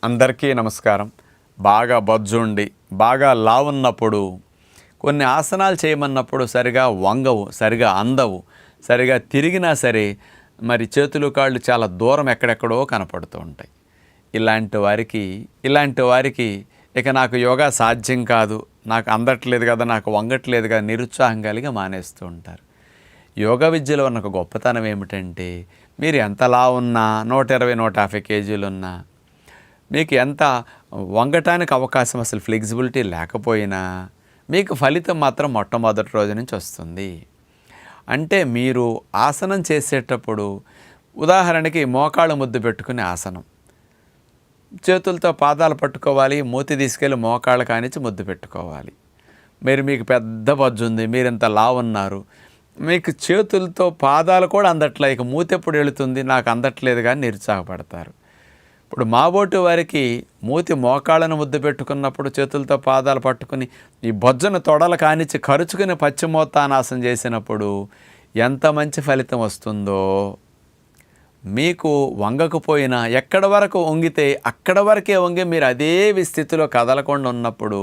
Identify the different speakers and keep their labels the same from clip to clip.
Speaker 1: అందరికీ నమస్కారం. బాగా బొజ్జుండి బాగా లావున్నప్పుడు కొన్ని ఆసనాలు చేయమన్నప్పుడు సరిగా వంగవు, సరిగా అందవు, సరిగా తిరిగినా సరే మరి చేతులు కాళ్ళు చాలా దూరం ఎక్కడెక్కడో కనపడుతూ ఉంటాయి. ఇలాంటి వారికి ఇక నాకు యోగా సాధ్యం కాదు, నాకు అందట్లేదు కదా, నాకు వంగట్లేదు కదా, నిరుత్సాహం కలిగి మానేస్తూ ఉంటారు. యోగా విద్యలో ఉన్న ఒక గొప్పతనం ఏమిటంటే మీరు ఎంతలా ఉన్నా 120-150 కేజీలున్నా మీకు ఎంత వంగటానికి అవకాశం అసలు ఫ్లెక్సిబిలిటీ లేకపోయినా మీకు ఫలితం మాత్రం మొట్టమొదటి రోజు నుంచి వస్తుంది. అంటే మీరు ఆసనం చేసేటప్పుడు ఉదాహరణకి మోకాళ్ళు ముద్దు పెట్టుకునే ఆసనం, చేతులతో పాదాలు పట్టుకోవాలి, మూతి తీసుకెళ్ళి మోకాళ్ళ కానించి ముద్దు పెట్టుకోవాలి. మీకు పెద్ద బొజ్జు ఉంది, మీరు ఇంత లావు ఉన్నారు, మీకు చేతులతో పాదాలు కూడా అందట్లే, ఇక మూతి ఎప్పుడు వెళుతుంది, నాకు అందట్లేదు కానీ నిరుత్సాహపడతారు. ఇప్పుడు మాబోటి వారికి మూతి మోకాళ్ళను ముద్దు పెట్టుకున్నప్పుడు చేతులతో పాదాలు పట్టుకుని ఈ బొజ్జను తొడలు కానిచ్చి ఖర్చుకుని పశ్చిమోత్తానాసనం చేసినప్పుడు ఎంత మంచి ఫలితం వస్తుందో, మీకు వంగకపోయినా ఎక్కడ వరకు వంగితే అక్కడ వరకే వంగి మీరు అదే స్థితిలో కదలకుండా ఉన్నప్పుడు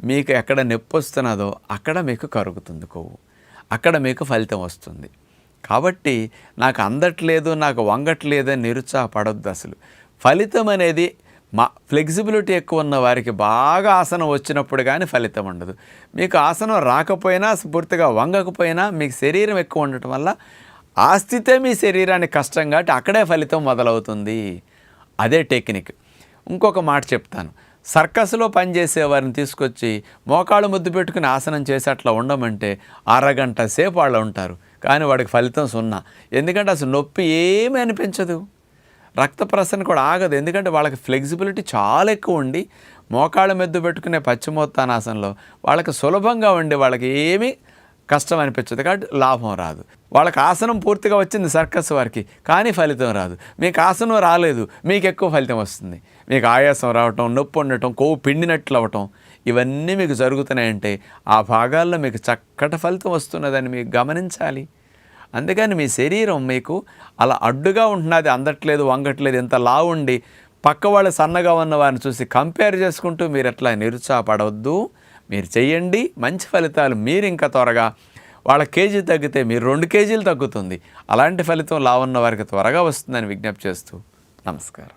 Speaker 1: మీకు ఎక్కడ నొప్పి వస్తున్నదో అక్కడ మీకు కరుగుతుంది కొవ్వు, అక్కడ మీకు ఫలితం వస్తుంది. కాబట్టి నాకు అందట్లేదు, నాకు వంగట్లేదు అని నిరుత్సాహపడొద్దు. అసలు ఫలితం అనేది ఫ్లెక్సిబిలిటీ ఎక్కువ ఉన్న వారికి బాగా ఆసనం వచ్చినప్పుడు కానీ ఫలితం ఉండదు. మీకు ఆసనం రాకపోయినా, పూర్తిగా వంగకపోయినా మీకు శరీరం ఎక్కువ ఉండటం వల్ల ఆ స్థితే మీ శరీరానికి కష్టం కాబట్టి అక్కడే ఫలితం మొదలవుతుంది. అదే టెక్నిక్. ఇంకొక మాట చెప్తాను. సర్కస్లో పనిచేసే వారిని తీసుకొచ్చి మోకాళ్ళు ముద్దు పెట్టుకుని ఆసనం చేసి అట్లా ఉండమంటే అరగంట సేపు వాళ్ళు ఉంటారు, కానీ వాడికి ఫలితం 0. ఎందుకంటే అసలు నొప్పి ఏమీ అనిపించదు, రక్త ప్రసరణ కూడా ఆగదు. ఎందుకంటే వాళ్ళకి ఫ్లెక్సిబిలిటీ చాలా ఎక్కువ ఉండి మోకాళ్ళ మెద్దు పెట్టుకునే పశ్చిమోత్తానాసనంలో వాళ్ళకి సులభంగా ఉండి వాళ్ళకి ఏమీ కష్టం అనిపించదు, కాబట్టి లాభం రాదు. వాళ్ళకి ఆసనం పూర్తిగా వచ్చింది సర్కస్ వారికి, కానీ ఫలితం రాదు. మీకు ఆసనం రాలేదు, మీకు ఎక్కువ ఫలితం వస్తుంది. మీకు ఆయాసం రావటం, నొప్పి ఉండటం, కొవ్వు పిండినట్లు అవ్వటం, ఇవన్నీ మీకు జరుగుతున్నాయంటే ఆ భాగాల్లో మీకు చక్కటి ఫలితం వస్తున్నదని మీకు గమనించాలి. అందుకని మీ శరీరం మీకు అలా అడ్డుగా ఉంటున్నది, అందట్లేదు, వంగట్లేదు, ఎంత లావు ఉండి పక్క వాళ్ళు సన్నగా ఉన్న వారిని చూసి కంపేర్ చేసుకుంటూ మీరు ఎట్లా నిరుత్సాహపడవద్దు. మీరు చెయ్యండి, మంచి ఫలితాలు. మీరు ఇంకా త్వరగా వాళ్ళ కేజీ తగ్గితే మీరు 2 కేజీలు తగ్గుతుంది. అలాంటి ఫలితం లావున్న వారికి త్వరగా వస్తుందని విజ్ఞప్తి చేస్తూ నమస్కారం.